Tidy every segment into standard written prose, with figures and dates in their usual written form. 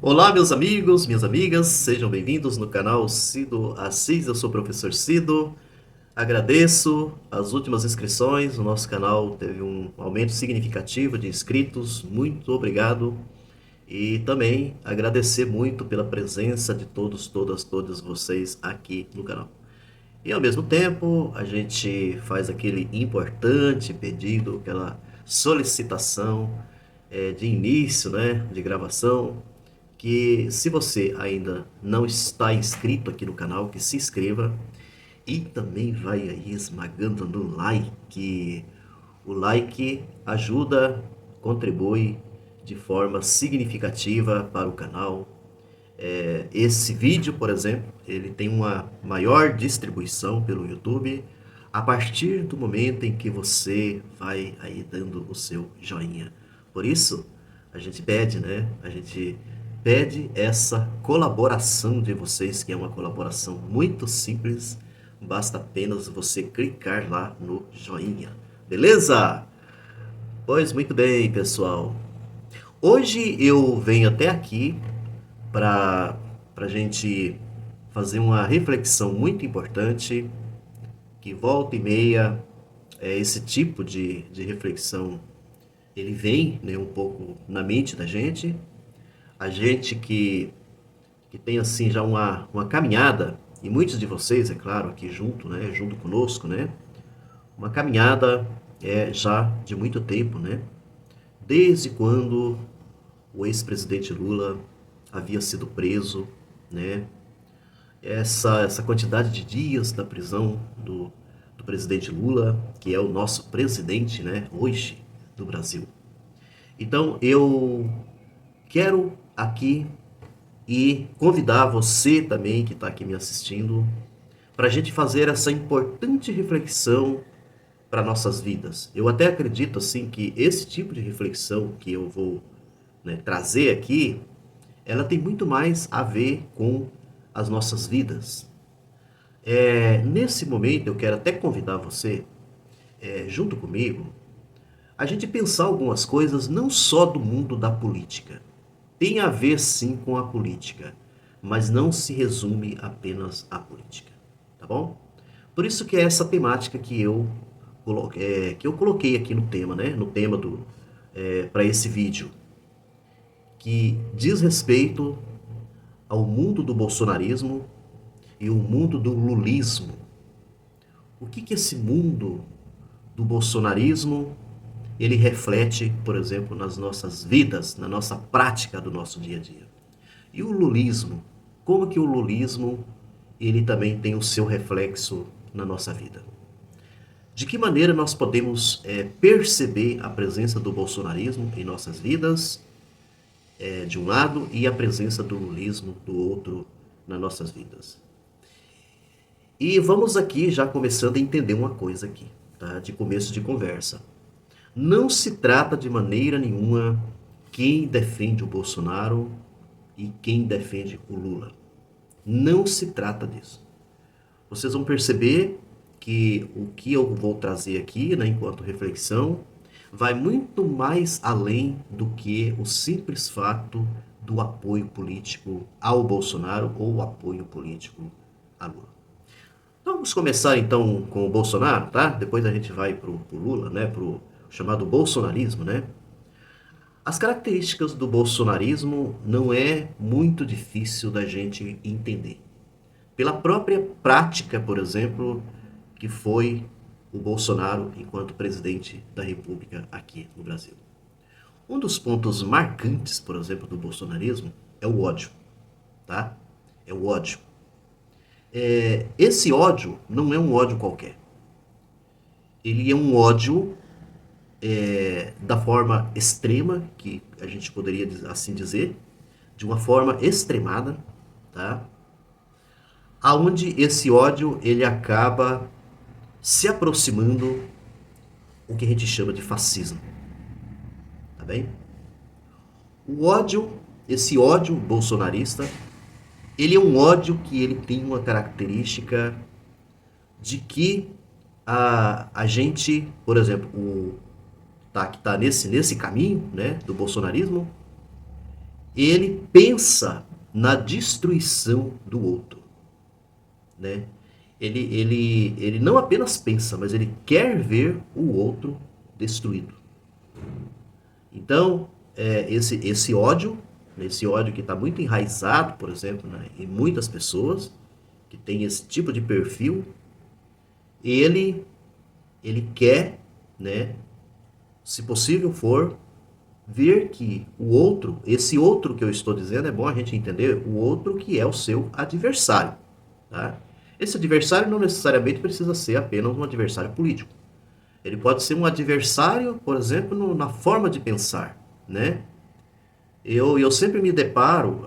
Olá, meus amigos, minhas amigas, sejam bem-vindos no canal Cido Assis. Eu sou o professor Cido. Agradeço as últimas inscrições. O nosso canal teve um aumento significativo de inscritos. Muito obrigado. E também agradecer muito pela presença de todos, todas, todas vocês aqui no canal. E ao mesmo tempo, a gente faz aquele importante pedido, aquela solicitação de início, né, de gravação, que se você ainda não está inscrito aqui no canal, que se inscreva e também vai aí esmagando no like. O like ajuda, contribui de forma significativa para o canal. Esse vídeo, por exemplo, ele tem uma maior distribuição pelo YouTube a partir do momento em que você vai aí dando o seu joinha. Por isso, a gente pede, né? A gente pede essa colaboração de vocês, que é uma colaboração muito simples. Basta apenas você clicar lá no joinha. Beleza? Pois muito bem, pessoal. Hoje eu venho até aqui para a gente fazer uma reflexão muito importante, que volta e meia esse tipo de reflexão ele vem, né, um pouco na mente da gente. A gente que tem assim já uma caminhada, e muitos de vocês, é claro, aqui junto, né, junto conosco, né, uma caminhada já de muito tempo, né, desde quando o ex-presidente Lula havia sido preso, né, essa quantidade de dias da prisão do presidente Lula, que é o nosso presidente, né, hoje do Brasil. Então eu quero aqui e convidar você também que está aqui me assistindo para a gente fazer essa importante reflexão para nossas vidas. Eu até acredito assim que esse tipo de reflexão que eu vou, né, trazer aqui, ela tem muito mais a ver com as nossas vidas. Nesse momento eu quero até convidar você, junto comigo, a gente pensar algumas coisas não só do mundo da política. Tem a ver sim com a política, mas não se resume apenas à política, tá bom? Por isso que é essa temática que eu coloquei aqui no tema, né? No tema para esse vídeo, que diz respeito ao mundo do bolsonarismo e o mundo do lulismo. O que esse mundo do bolsonarismo ele reflete, por exemplo, nas nossas vidas, na nossa prática do nosso dia a dia. E o lulismo, como que o lulismo ele também tem o seu reflexo na nossa vida? De que maneira nós podemos perceber a presença do bolsonarismo em nossas vidas, de um lado, e a presença do lulismo do outro nas nossas vidas? E vamos aqui já começando a entender uma coisa aqui, tá? De começo de conversa. Não se trata de maneira nenhuma quem defende o Bolsonaro e quem defende o Lula. Não se trata disso. Vocês vão perceber que o que eu vou trazer aqui, né, enquanto reflexão, vai muito mais além do que o simples fato do apoio político ao Bolsonaro ou o apoio político a Lula. Então, vamos começar então com o Bolsonaro, tá? Depois a gente vai pro Lula, né, pro chamado bolsonarismo, né? As características do bolsonarismo não é muito difícil da gente entender. Pela própria prática, por exemplo, que foi o Bolsonaro enquanto presidente da República aqui no Brasil. Um dos pontos marcantes, por exemplo, do bolsonarismo é o ódio, tá? É o ódio. Esse ódio não é um ódio qualquer. Ele é um ódio da forma extrema, que a gente poderia assim dizer, de uma forma extremada, tá? Aonde esse ódio ele acaba se aproximando o que a gente chama de fascismo, tá bem? O ódio, esse ódio bolsonarista, ele é um ódio que ele tem uma característica de que a gente, por exemplo, que está nesse caminho, né, do bolsonarismo, ele pensa na destruição do outro, né? Ele não apenas pensa, mas ele quer ver o outro destruído. Então, esse ódio que está muito enraizado, por exemplo, né, em muitas pessoas que têm esse tipo de perfil, ele, ele quer, né, se possível for, ver que o outro, esse outro que eu estou dizendo, é bom a gente entender, o outro que é o seu adversário. Tá? Esse adversário não necessariamente precisa ser apenas um adversário político. Ele pode ser um adversário, por exemplo, na forma de pensar, né? Eu sempre me deparo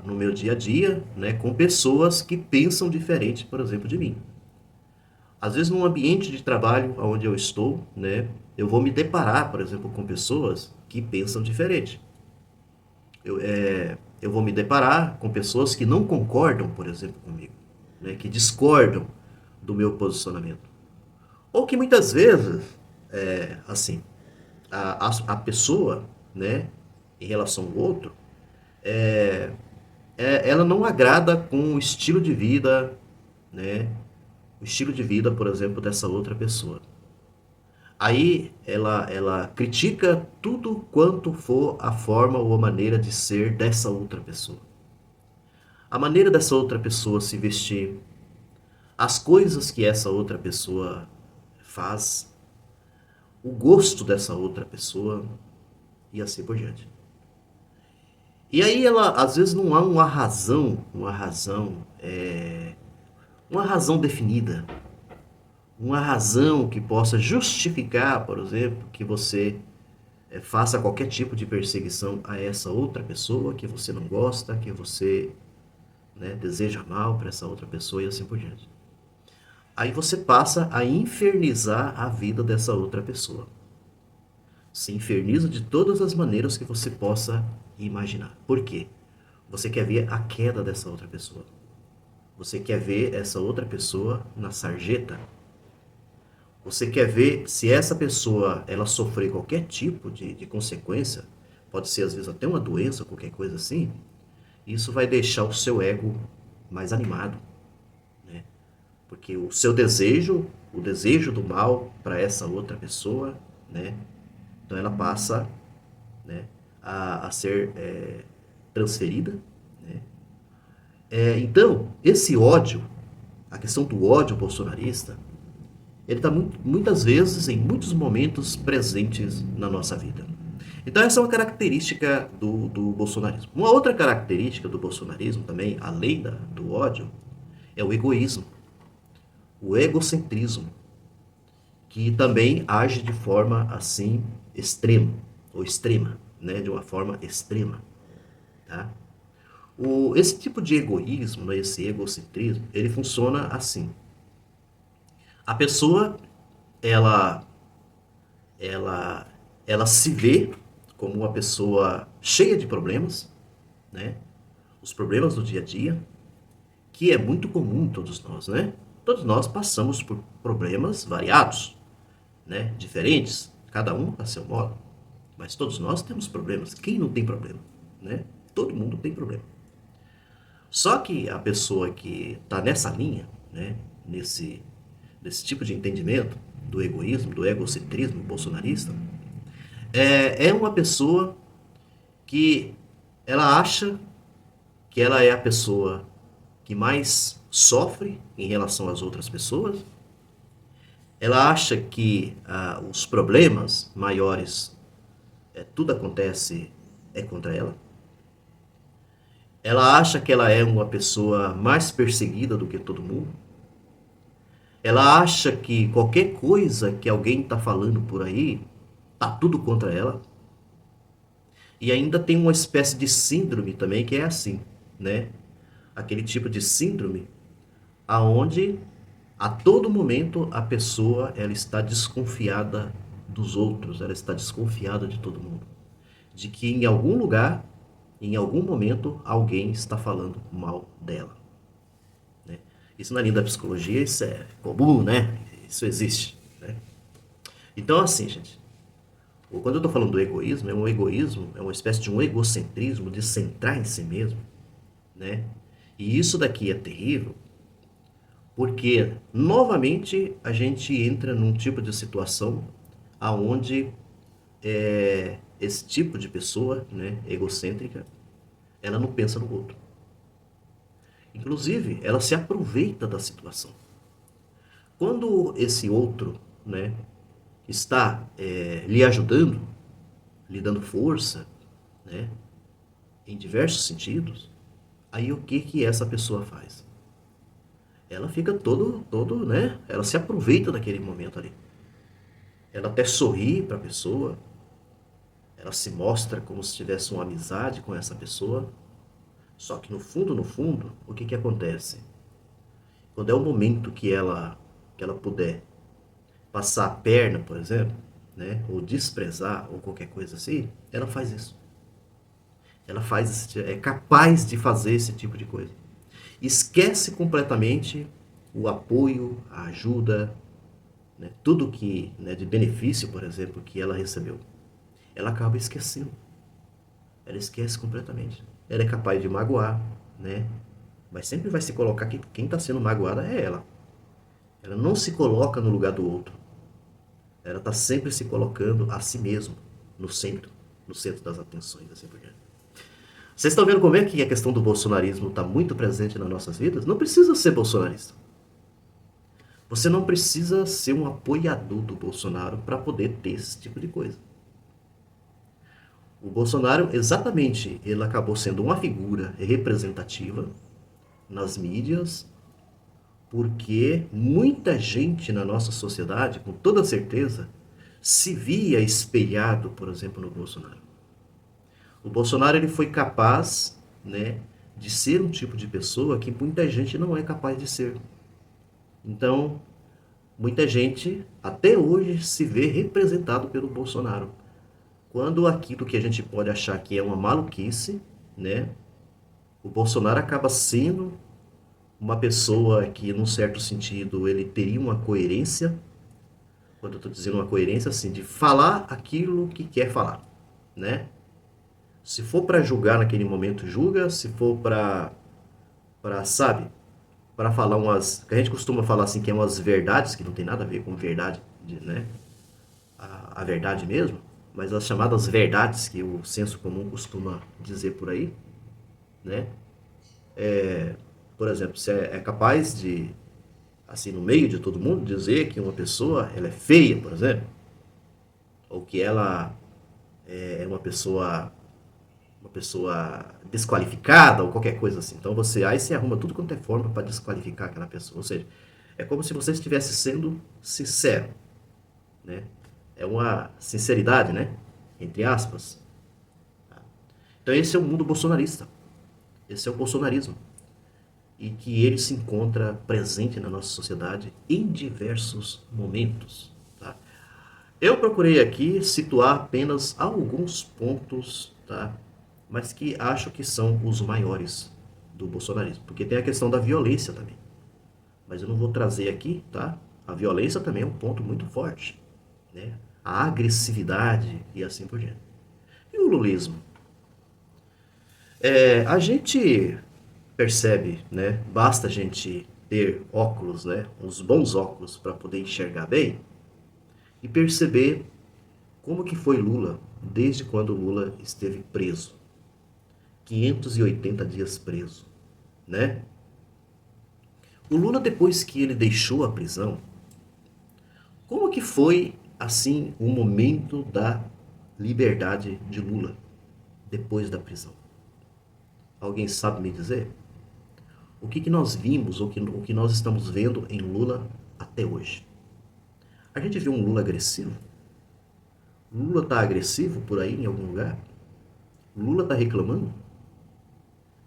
no meu dia a dia, né, com pessoas que pensam diferente, por exemplo, de mim. Às vezes, num ambiente de trabalho onde eu estou, né, eu vou me deparar, por exemplo, com pessoas que pensam diferente. Eu vou me deparar com pessoas que não concordam, por exemplo, comigo, né, que discordam do meu posicionamento. Ou que muitas vezes, assim, a pessoa, né, em relação ao outro, ela não agrada com o estilo de vida, né, o estilo de vida, por exemplo, dessa outra pessoa. Aí ela critica tudo quanto for a forma ou a maneira de ser dessa outra pessoa. A maneira dessa outra pessoa se vestir, as coisas que essa outra pessoa faz, o gosto dessa outra pessoa e assim por diante. E aí ela, às vezes não há uma razão definida, uma razão que possa justificar, por exemplo, que você faça qualquer tipo de perseguição a essa outra pessoa que você não gosta, que você, né, deseja mal para essa outra pessoa e assim por diante. Aí você passa a infernizar a vida dessa outra pessoa. Se inferniza de todas as maneiras que você possa imaginar. Por quê? Você quer ver a queda dessa outra pessoa. Você quer ver essa outra pessoa na sarjeta. Você quer ver se essa pessoa ela sofrer qualquer tipo de consequência, pode ser às vezes até uma doença, qualquer coisa assim, isso vai deixar o seu ego mais animado, né? Porque o seu desejo, o desejo do mal para essa outra pessoa, né? Então ela passa, né, a ser transferida, né? Então, esse ódio, a questão do ódio bolsonarista, ele está muitas vezes, em muitos momentos, presentes na nossa vida. Então essa é uma característica do bolsonarismo. Uma outra característica do bolsonarismo também, além do ódio, é o egoísmo, o egocentrismo, que também age de forma assim extrema, ou extrema, né? De uma forma extrema. Tá? Esse tipo de egoísmo, né? Esse egocentrismo, ele funciona assim. A pessoa, ela ela, ela se vê como uma pessoa cheia de problemas, né? Os problemas do dia a dia, que é muito comum em todos nós, né? Todos nós passamos por problemas variados, né? Diferentes, cada um a seu modo. Mas todos nós temos problemas. Quem não tem problema, né? Todo mundo tem problema. Só que a pessoa que está nessa linha, né? Nesse tipo de entendimento do egoísmo, do egocentrismo bolsonarista, é uma pessoa que ela acha que ela é a pessoa que mais sofre em relação às outras pessoas. Ela acha que os problemas maiores, tudo acontece contra ela. Ela acha que ela é uma pessoa mais perseguida do que todo mundo. Ela acha que qualquer coisa que alguém está falando por aí, tá tudo contra ela. E ainda tem uma espécie de síndrome também que é assim, né? Aquele tipo de síndrome aonde a todo momento a pessoa ela está desconfiada dos outros, ela está desconfiada de todo mundo, de que em algum lugar, em algum momento, alguém está falando mal dela, né? Isso na linha da psicologia, isso é comum, né? Isso existe, né? Então assim, gente, Ou quando eu estou falando do egoísmo, é uma espécie de um egocentrismo, de centrar em si mesmo, né? E isso daqui é terrível, porque novamente a gente entra num tipo de situação aonde esse tipo de pessoa, né, egocêntrica, ela não pensa no outro. Inclusive, ela se aproveita da situação. Quando esse outro, né, está lhe ajudando, lhe dando força, né, em diversos sentidos, aí o que que essa pessoa faz? Ela fica todo, né? Ela se aproveita daquele momento ali. Ela até sorri para a pessoa, ela se mostra como se tivesse uma amizade com essa pessoa. Só que no fundo, o que que acontece? Quando é o momento que ela puder passar a perna, por exemplo, né, ou desprezar ou qualquer coisa assim, ela faz isso. Ela é capaz de fazer esse tipo de coisa. Esquece completamente o apoio, a ajuda, né, tudo que, né, de benefício, por exemplo, que ela recebeu. Ela acaba esquecendo. Ela esquece completamente. Ela é capaz de magoar, né? Mas sempre vai se colocar que quem está sendo magoada é ela. Ela não se coloca no lugar do outro. Ela está sempre se colocando a si mesma no centro das atenções, assim por diante. Vocês estão vendo como é que a questão do bolsonarismo está muito presente nas nossas vidas? Não precisa ser bolsonarista. Você não precisa ser um apoiador do Bolsonaro para poder ter esse tipo de coisa. O Bolsonaro, exatamente, ele acabou sendo uma figura representativa nas mídias, porque muita gente na nossa sociedade, com toda certeza, se via espelhado, por exemplo, no Bolsonaro. O Bolsonaro ele foi capaz, né, de ser um tipo de pessoa que muita gente não é capaz de ser. Então, muita gente até hoje se vê representado pelo Bolsonaro. Quando aquilo que a gente pode achar que é uma maluquice, né, o Bolsonaro acaba sendo uma pessoa que, num certo sentido, ele teria uma coerência. Quando eu estou dizendo uma coerência, assim, de falar aquilo que quer falar, né? Se for para julgar naquele momento, julga. Se for sabe, para falar umas, que a gente costuma falar assim, que é umas verdades, que não tem nada a ver com verdade, né? A verdade mesmo, mas as chamadas verdades que o senso comum costuma dizer por aí, né? Por exemplo, você é capaz de, assim, no meio de todo mundo, dizer que uma pessoa ela é feia, por exemplo, ou que ela é uma pessoa desqualificada ou qualquer coisa assim. Então aí você arruma tudo quanto é forma para desqualificar aquela pessoa. Ou seja, é como se você estivesse sendo sincero, né? É uma sinceridade, né? Entre aspas. Então esse é o mundo bolsonarista. Esse é o bolsonarismo. E que ele se encontra presente na nossa sociedade em diversos momentos. Tá? Eu procurei aqui situar apenas alguns pontos, tá? Mas que acho que são os maiores do bolsonarismo. Porque tem a questão da violência também. Mas eu não vou trazer aqui, tá? A violência também é um ponto muito forte, né? A agressividade e assim por diante. E o lulismo? A gente percebe, né? Basta a gente ter óculos, né? Uns bons óculos para poder enxergar bem e perceber como que foi Lula desde quando Lula esteve preso. 580 dias preso, né? O Lula, depois que ele deixou a prisão, como que foi, assim, o momento da liberdade de Lula depois da prisão? Alguém sabe me dizer? O que que nós vimos, o que nós estamos vendo em Lula até hoje? A gente viu um Lula agressivo? Lula está agressivo por aí em algum lugar? Lula está reclamando?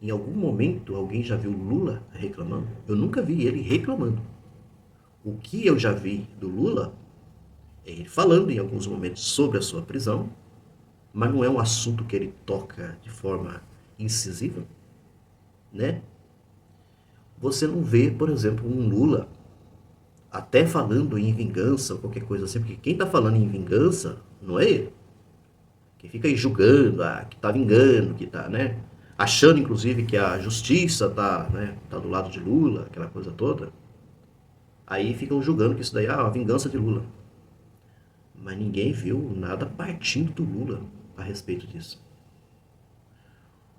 Em algum momento alguém já viu Lula reclamando? Eu nunca vi ele reclamando. O que eu já vi do Lula é ele falando em alguns momentos sobre a sua prisão, mas não é um assunto que ele toca de forma incisiva, né? Você não vê, por exemplo, um Lula até falando em vingança ou qualquer coisa assim, porque quem está falando em vingança não é ele. que fica aí julgando, que tá vingando, que tá, né? Achando, inclusive, que a justiça tá, né, tá do lado de Lula, aquela coisa toda. Aí ficam julgando que isso daí é a vingança de Lula. Mas ninguém viu nada partindo do Lula a respeito disso.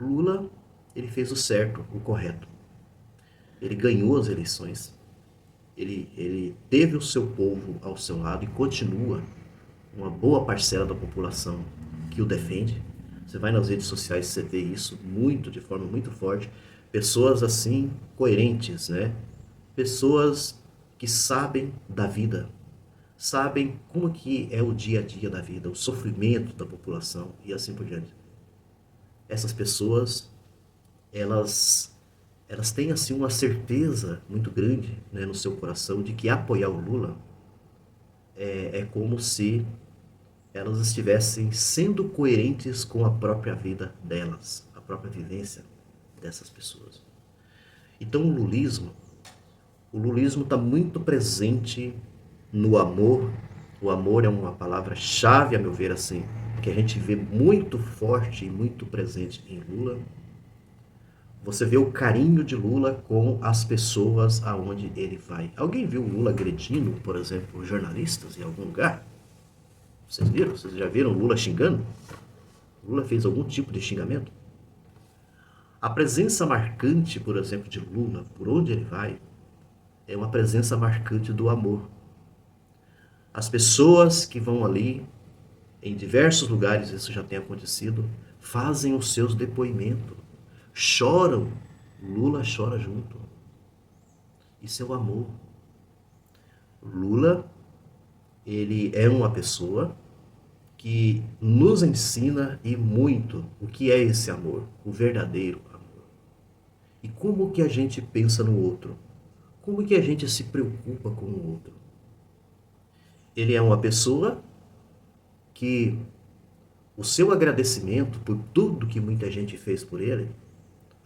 Lula, ele fez o certo, o correto. Ele ganhou as eleições. Ele teve o seu povo ao seu lado e continua uma boa parcela da população que o defende. Você vai nas redes sociais, você vê isso muito, de forma muito forte. Pessoas assim, coerentes, né? Pessoas que sabem da vida, sabem como que é o dia a dia da vida, o sofrimento da população e assim por diante. Essas pessoas, elas elas têm assim uma certeza muito grande, né, no seu coração de que apoiar o Lula é como se elas estivessem sendo coerentes com a própria vida delas, a própria vivência dessas pessoas. Então o lulismo está muito presente no amor. O amor é uma palavra-chave, a meu ver, assim, que a gente vê muito forte e muito presente em Lula. Você vê o carinho de Lula com as pessoas aonde ele vai. Alguém viu o Lula agredindo, por exemplo, jornalistas em algum lugar? Vocês viram? Vocês já viram o Lula xingando? O Lula fez algum tipo de xingamento? A presença marcante, por exemplo, de Lula, por onde ele vai, é uma presença marcante do amor. As pessoas que vão ali, em diversos lugares isso já tem acontecido, fazem os seus depoimentos, choram, Lula chora junto. Isso é o amor. Lula, ele é uma pessoa que nos ensina e muito o que é esse amor, o verdadeiro amor. E como que a gente pensa no outro? Como que a gente se preocupa com o outro? Ele é uma pessoa que o seu agradecimento por tudo que muita gente fez por ele,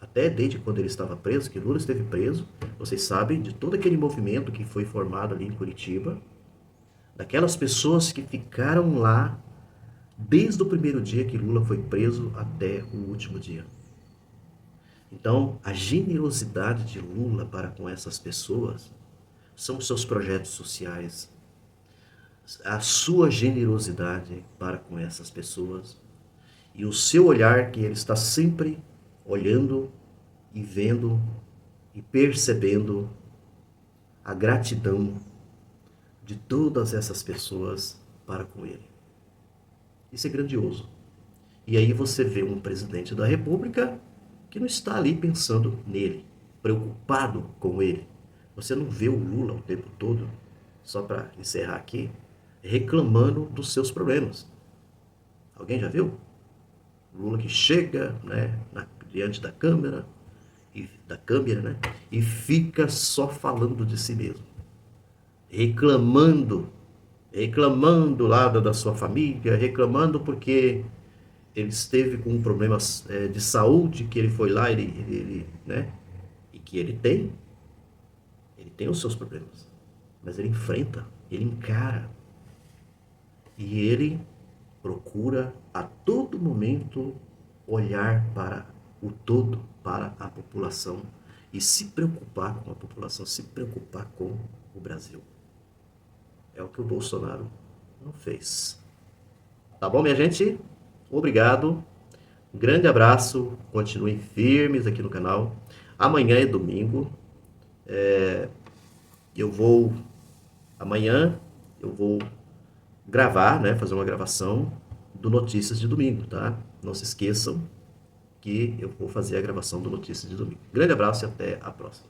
até desde quando ele estava preso, que Lula esteve preso, vocês sabem de todo aquele movimento que foi formado ali em Curitiba, daquelas pessoas que ficaram lá desde o primeiro dia que Lula foi preso até o último dia. Então, a generosidade de Lula para com essas pessoas são os seus projetos sociais, a sua generosidade para com essas pessoas e o seu olhar, que ele está sempre olhando e vendo e percebendo a gratidão de todas essas pessoas para com ele. Isso é grandioso. E aí você vê um presidente da República que não está ali pensando nele, preocupado com ele. Você não vê o Lula o tempo todo, só para encerrar aqui, reclamando dos seus problemas. Alguém já viu? Lula que chega, né, diante da câmera, né, e fica só falando de si mesmo, reclamando lá da sua família, reclamando porque ele esteve com problemas de saúde, que ele foi lá, né, e que ele tem os seus problemas, mas ele enfrenta, ele encara, e ele procura a todo momento olhar para o todo, para a população, e se preocupar com a população, se preocupar com o Brasil. É o que o Bolsonaro não fez. Tá bom, minha gente? Obrigado. Um grande abraço. Continuem firmes aqui no canal. Amanhã é domingo. Amanhã eu vou gravar, né? Fazer uma gravação do Notícias de Domingo, tá? Não se esqueçam que eu vou fazer a gravação do Notícias de Domingo. Grande abraço e até a próxima.